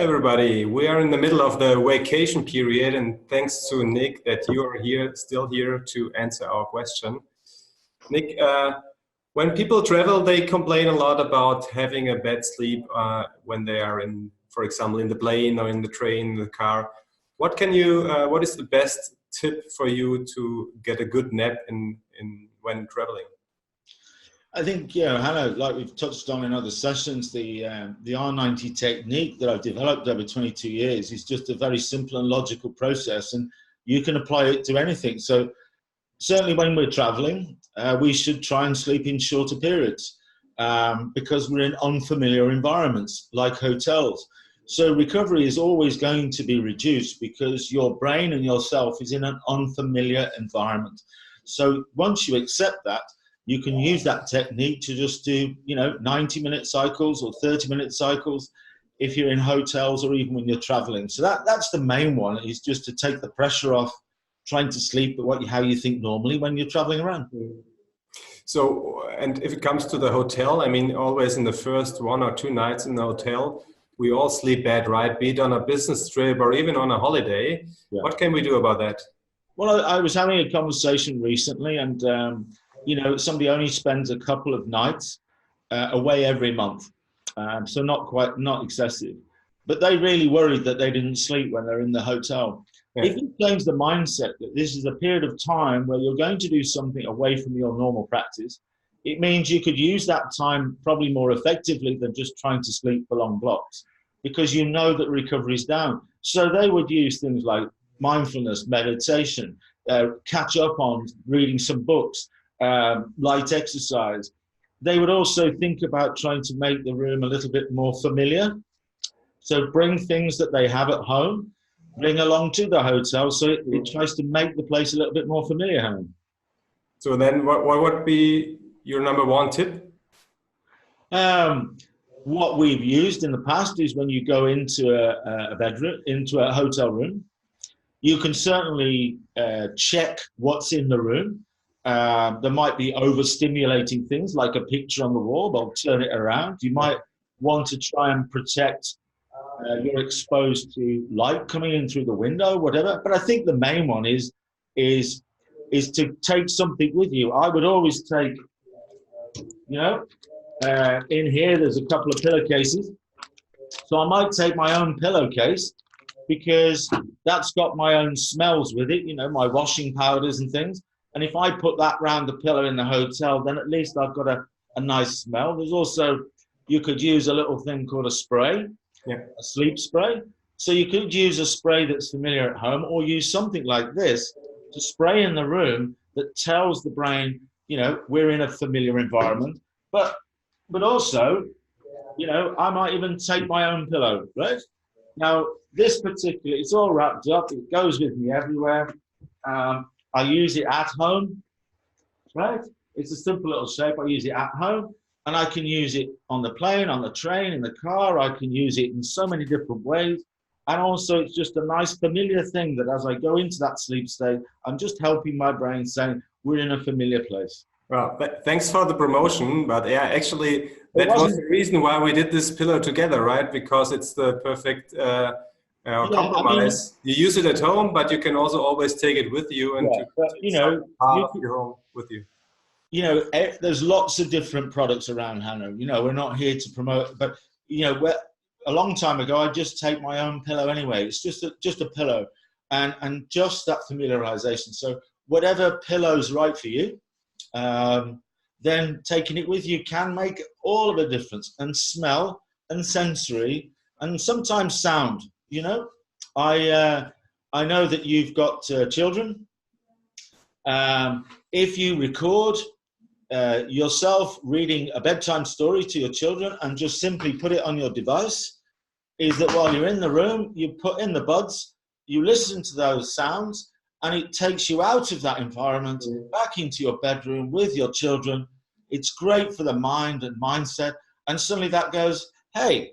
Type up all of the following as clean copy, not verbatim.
everybody. We are in the middle of the vacation period, and thanks to Nick that you are here, still here to answer our question. Nick, when people travel, they complain a lot about having a bad sleep when they are in, for example, in the plane or in the train, in the car. What is the best tip for you to get a good nap when traveling? I think, Hannah, like we've touched on in other sessions, the R90 technique that I've developed over 22 years is just a very simple and logical process, and you can apply it to anything. So certainly when we're traveling, we should try and sleep in shorter periods because we're in unfamiliar environments like hotels. So recovery is always going to be reduced because your brain and yourself is in an unfamiliar environment. So once you accept that, you can use that technique to just do, 90-minute cycles or 30-minute cycles if you're in hotels or even when you're traveling. So that's the main one, is just to take the pressure off trying to sleep at how you think normally when you're traveling around. So, and if it comes to the hotel, I mean, always in the first 1 or 2 nights in the hotel, we all sleep bad, right? Be it on a business trip or even on a holiday. Yeah. What can we do about that? Well, I was having a conversation recently, and somebody only spends a couple of nights away every month, so not excessive. But they really worried that they didn't sleep when they're in the hotel. Yeah. If you change the mindset that this is a period of time where you're going to do something away from your normal practice, it means you could use that time probably more effectively than just trying to sleep for long blocks, because you know that recovery is down. So they would use things like mindfulness, meditation, catch up on reading some books, light exercise. They would also think about trying to make the room a little bit more familiar. So bring things that they have at home, bring along to the hotel, so it tries to make the place a little bit more familiar home. So then what would be your number one tip? What we've used in the past is when you go into a bedroom, into a hotel room, you can certainly check what's in the room. There might be overstimulating things like a picture on the wall, but turn it around. You might want to try and protect you're exposed to light coming in through the window, whatever. But I think the main one is to take something with you. I would always take, in here there's a couple of pillowcases. So I might take my own pillowcase because that's got my own smells with it, my washing powders and things. And if I put that round the pillow in the hotel, then at least I've got a nice smell. There's also, you could use a little thing called a spray, a sleep spray. So you could use a spray that's familiar at home, or use something like this to spray in the room that tells the brain, we're in a familiar environment. But also, I might even take my own pillow, right? Now, this particular, it's all wrapped up. It goes with me everywhere. I use it at home, right? It's a simple little shape. I use it at home, and I can use it on the plane, on the train, in the car. I can use it in so many different ways. And also, it's just a nice familiar thing that as I go into that sleep state, I'm just helping my brain saying, we're in a familiar place. Well, thanks for the promotion. But yeah, actually, that was the reason why we did this pillow together, right? Because it's the perfect compromise. You use it at home, but you can also always take it with you and your home with you. There's lots of different products around, Hannah. We're not here to promote, but a long time ago, I just take my own pillow anyway. It's just a pillow, and just that familiarization. So whatever pillow's right for you, then taking it with you can make all of a difference. And smell and sensory and sometimes sound. I know that you've got children. If you record yourself reading a bedtime story to your children and just simply put it on your device, is that while you're in the room, you put in the buds, you listen to those sounds, and it takes you out of that environment, back into your bedroom with your children. It's great for the mind and mindset, and suddenly that goes, hey,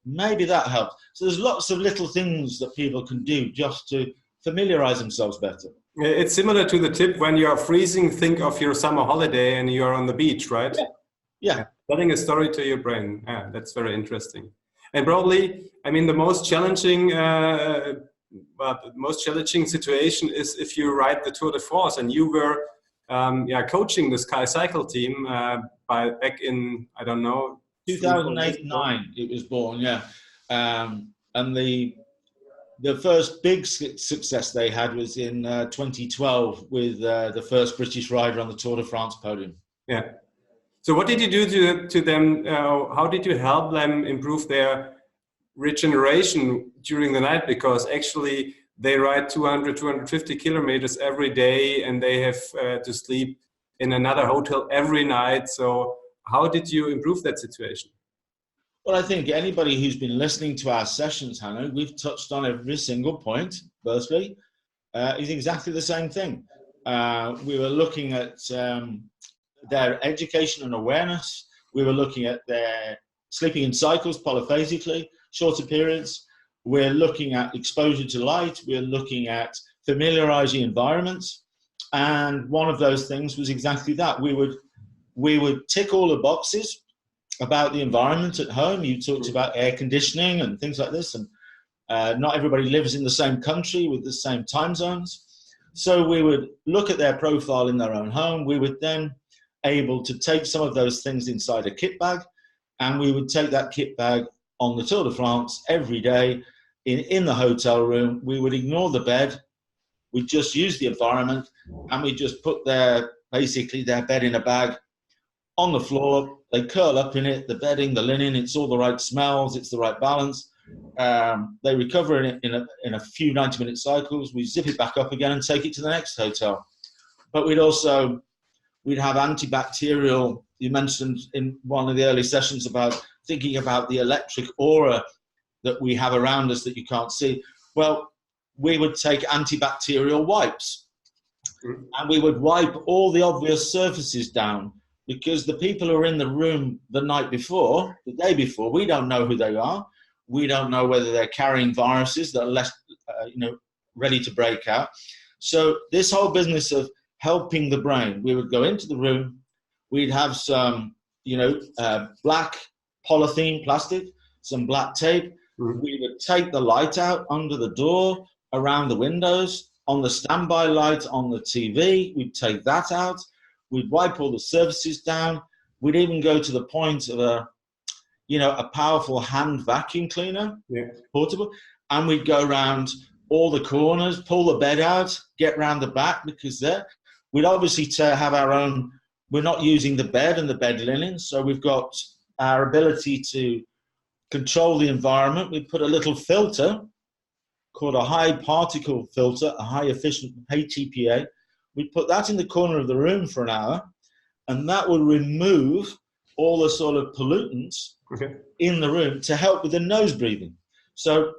maybe that helps. So there's lots of little things that people can do just to familiarize themselves better. It's similar to the tip when you are freezing, think of your summer holiday and you're on the beach, right? Yeah. Telling a story to your brain. Yeah, that's very interesting. And probably, I mean, the most challenging, the most challenging situation is if you ride the Tour de France, and you were, coaching the Sky Cycle team back in, I don't know, 2008-9 it was born, yeah. And the first big success they had was in 2012 with the first British rider on the Tour de France podium. Yeah. So what did you do to them? How did you help them improve their regeneration during the night? Because actually they ride 200, 250 kilometers every day, and they have to sleep in another hotel every night. So how did you improve that situation? Well, I think anybody who's been listening to our sessions, Hanno, we've touched on every single point, firstly, is exactly the same thing. We were looking at their education and awareness. We were looking at their sleeping in cycles polyphasically, shorter periods. We're looking at exposure to light. We're looking at familiarizing environments. And one of those things was exactly that. We would tick all the boxes about the environment at home. You talked about air conditioning and things like this. And not everybody lives in the same country with the same time zones. So we would look at their profile in their own home. We would then able to take some of those things inside a kit bag, and we would take that kit bag on the Tour de France every day in the hotel room. We would ignore the bed. We'd just use the environment, and we just put basically their bed in a bag on the floor. They curl up in it, the bedding, the linen, it's all the right smells, it's the right balance. They recover in a few 90-minute cycles. We zip it back up again and take it to the next hotel. But we'd have antibacterial. You mentioned in one of the early sessions about thinking about the electric aura that we have around us that you can't see. Well, we would take antibacterial wipes, and we would wipe all the obvious surfaces down, because the people who are in the room the night before, the day before, we don't know who they are. We don't know whether they're carrying viruses that are less, ready to break out. So this whole business of helping the brain, we would go into the room, we'd have some, black polythene plastic, some black tape. We would take the light out under the door, around the windows, on the standby light on the TV. We'd take that out. We'd wipe all the surfaces down. We'd even go to the point of a powerful hand vacuum cleaner, portable, and we'd go around all the corners, pull the bed out, get round the back, because we'd obviously have our own. We're not using the bed and the bed linen, so we've got our ability to control the environment. We put a little filter called a high particle filter, a high efficient HEPA. We'd put that in the corner of the room for an hour, and that would remove all the sort of pollutants in the room to help with the nose breathing. So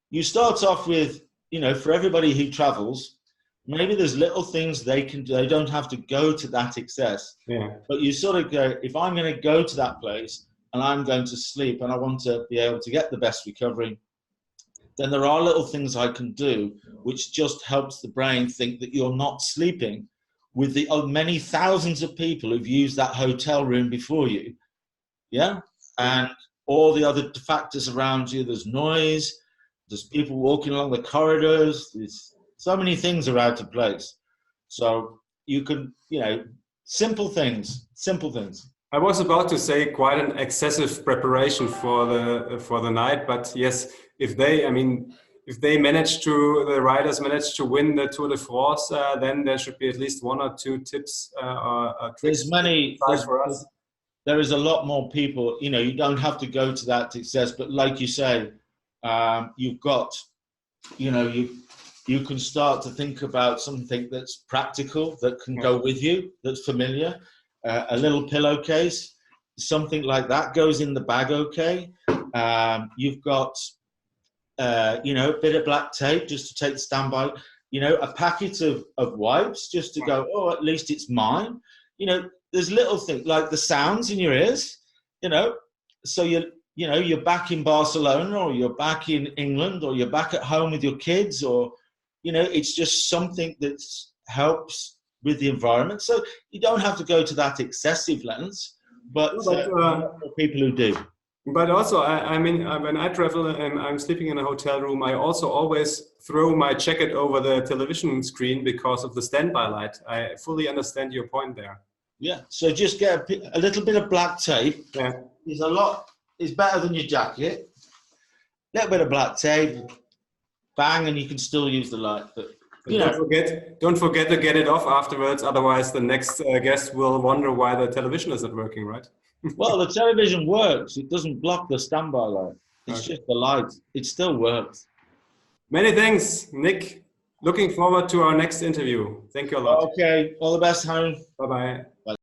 you start off with, for everybody who travels, maybe there's little things they can do. They don't have to go to that excess. But you sort of go, if I'm going to go to that place and I'm going to sleep and I want to be able to get the best recovery, then there are little things I can do which just helps the brain think that you're not sleeping with the many thousands of people who've used that hotel room before you. And all the other factors around you. There's noise, there's people walking along the corridors, there's so many things are out of place. So you can, simple things. I was about to say quite an excessive preparation for the night, but yes, if the riders manage to win the Tour de France, then there should be at least one or two tips or tricks. For us. There is a lot more people. You don't have to go to that excess, but like you say, you've got, you can start to think about something that's practical, that can go with you, that's familiar. A little pillowcase, something like that goes in the bag. You've got, a bit of black tape just to take the standby. A packet of wipes just to go, oh, at least it's mine. There's little things like the sounds in your ears. So you're back in Barcelona, or you're back in England, or you're back at home with your kids, or it's just something that helps with the environment. So you don't have to go to that excessive lengths, but people who do. But also, I mean, when I travel and I'm sleeping in a hotel room, I also always throw my jacket over the television screen because of the standby light. I fully understand your point there. Yeah. So just get a little bit of black tape. Yeah. It's better than your jacket. A little bit of black tape, bang, and you can still use the light. But don't forget to get it off afterwards. Otherwise, the next guest will wonder why the television isn't working, right? well, the television works. It doesn't block the standby light. It's just the light. It still works. Many thanks, Nick. Looking forward to our next interview. Thank you a lot. Okay. All the best, Harry. Bye-bye. Bye.